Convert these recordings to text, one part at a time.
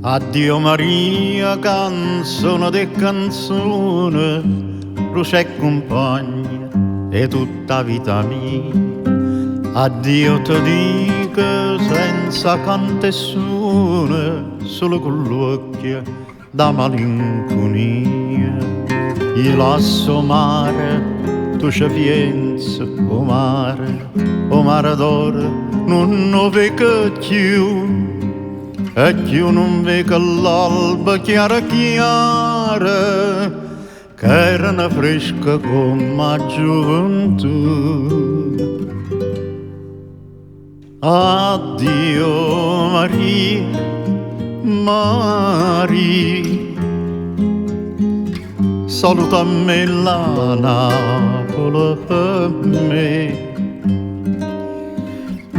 Addio Maria, canzone de canzone, luce e compagna e tutta vita mia. Addio ti dico senza canto e suono, solo con l'occhio da malinconia. Io lasso mare, tu ci pensi, o mare d'oro, non lo vedo più. E più non vedo l'alba chiara chiara, che era una fresca come gioventù. Addio Maria, Maria, salutami la Napoli per me.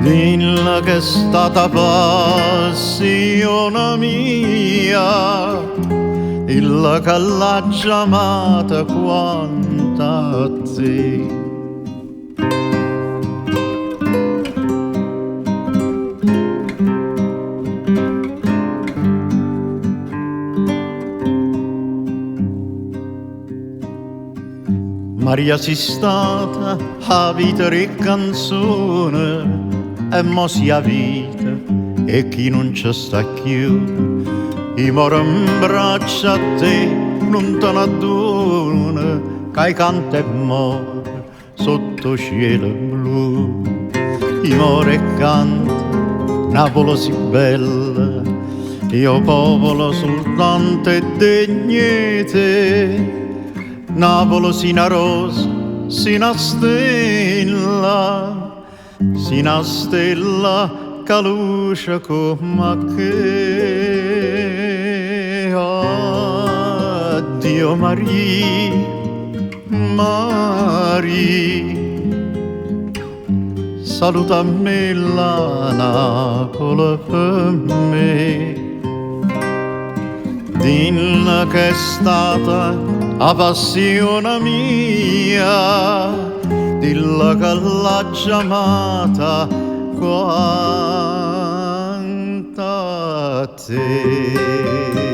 Dilla che è stata passione mia, dilla che l'ha chiamata quanto a te. Maria si stata a vita e canzone, e mo sia vita e chi non ci sta più. I moro in braccia a te non te ne aduna, che canta e muore sotto cielo blu. I moro e canta, Napoli si bella, io popolo soltanto e degnete. Napoli si una rosa, si una stella, si una stella che luce come che. Addio Maria, Maria, salutami la Napoli per me. Dilla che è stata la passione mia, dilla che l'ha chiamata quanto a te.